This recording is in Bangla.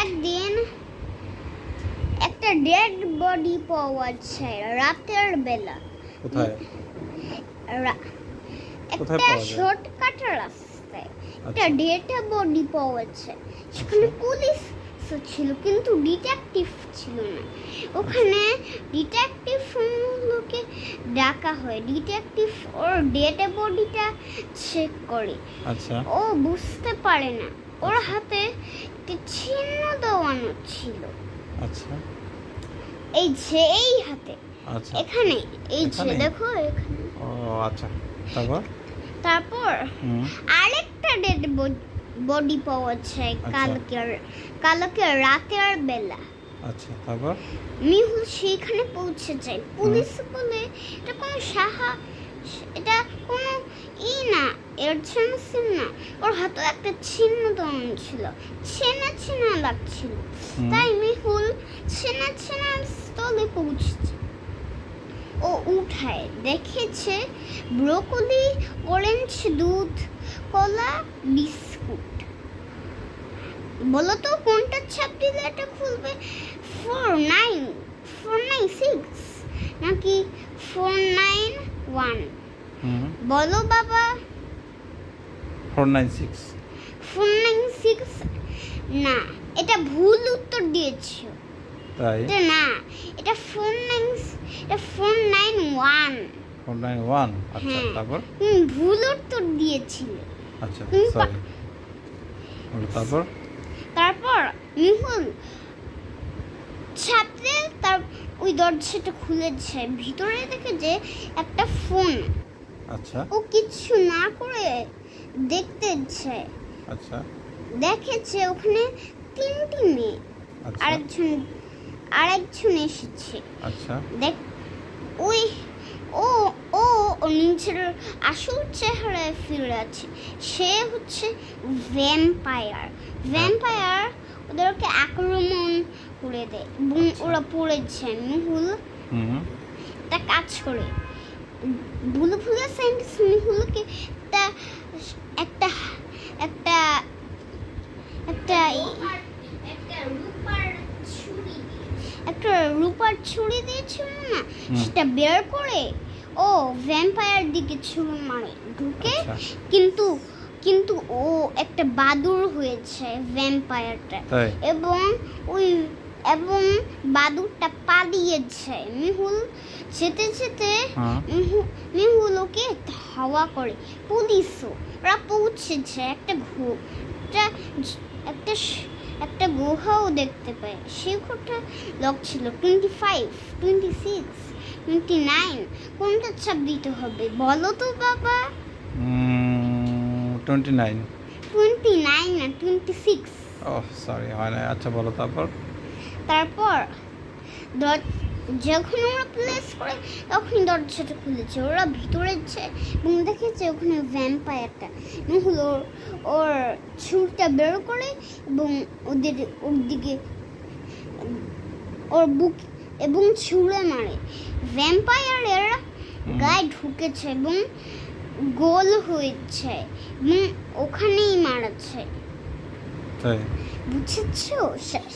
একদিন একটা ডেড বডি পাওয়া যায় রাতের বেলা। কোথায়? একটা শর্টকাট রাস্তায় একটা ডেড বডি পাওয়া যায়। সেখানে পুলিশ ছিল কিন্তু ডিটেকটিভ ছিল না। ওখানে ডিটেকটিভকে ডাকা হয়। ডিটেকটিভ ওর ডেড বডিটা চেক করে। আচ্ছা। ও বুঝতে পারে না ওর হাতে একটা চিহ্ন দেওয়ানো ছিল। আচ্ছা। এই হাতে। আচ্ছা। এখানে এই যে দেখো এখানে। ও আচ্ছা। তারপর আরেকটা ডেড বডি পাওয়া যায় কালকে রাতের বেলা। আচ্ছা। তারপর মিহুল সেখানে পৌঁছে যায়। পুলিশ বলে এটা কোনো না, এর জন্য না। ওর হাতে একটা চিহ্ন দেওয়া ছিল, চেনা লাগছিল। তাই মিহুল চেনা স্থলে পৌঁছেছে। ও উঠায় দেখেছে ব্রোকলি, অরেঞ্জ দুধ, কলা, বিস্কুট। বলো তো কোনটা চাপ দিলে এটা খুলবে? 496 নাকি 491? বলো বাবা। 496 না, এটা ভুল উত্তর দিয়েছো। তাই? এটা না, এটা 491। 491। আচ্ছা। তারপর ভুল উত্তর দিয়েছিলে। আচ্ছা, সরি। তারপর মিহুল ছাপতে তার ওই দরজাটা খুলেছে। ভিতরে দেখে যে একটা ফোন। আচ্ছা। ও কিছু না করে দেখতেছে। আচ্ছা। দেখেছে ওখানে 3টি মেয়ে। আরেকজন এসেছে। আচ্ছা। দেখ ও নিজের আসল চেহারায় ফিরে আছে। সে হচ্ছে ভ্যাম্পায়ার। ওদেরকে আক্রমণ করে দেয় এবং ওরা পড়েছে। মিহুল একটা কাজ করে, ভুলে সায়েন্টিস্ট মিহুলকে একটা রূপার ছুরি দিয়েছিল না, সেটা বের করে ও ভ্যাম্পায়ার দিকে ছুরি মারে ঢুকে। কিন্তু ও একটা বাদুড় হয়েছে ভ্যাম্পায়ারটা, এবং বাদুড়টা পালিয়েছে। মিহুল যেতে মিহুল ওকে ধাওয়া করে। পুলিশও ওরা পৌঁছেছে। একটা গুহাও দেখতে পায়। সেই ঘরটা লক ছিল। 25, 26, 29 কোনটা চাপ দিতে হবে বলো তো বাবা? 29 না 26। সরি, হয় না। আচ্ছা, বলো। তারপর যখন ওরা প্লেস করে তখন দরজাটা খুলেছে। ওরা ভিতরে এবং দেখেছে ওখানে ভ্যাম্পায়ারটা। মিহুল ওর ছুরিটা বের করে এবং ওর দিকে ওর বুক এবং ছুঁড়ে মারে। ভ্যাম্পায়ারের গায়ে ঢুকেছে এবং গোল হয়েছে এবং ওখানেই মারাচ্ছে। তাই? বুঝেছো? শেষ।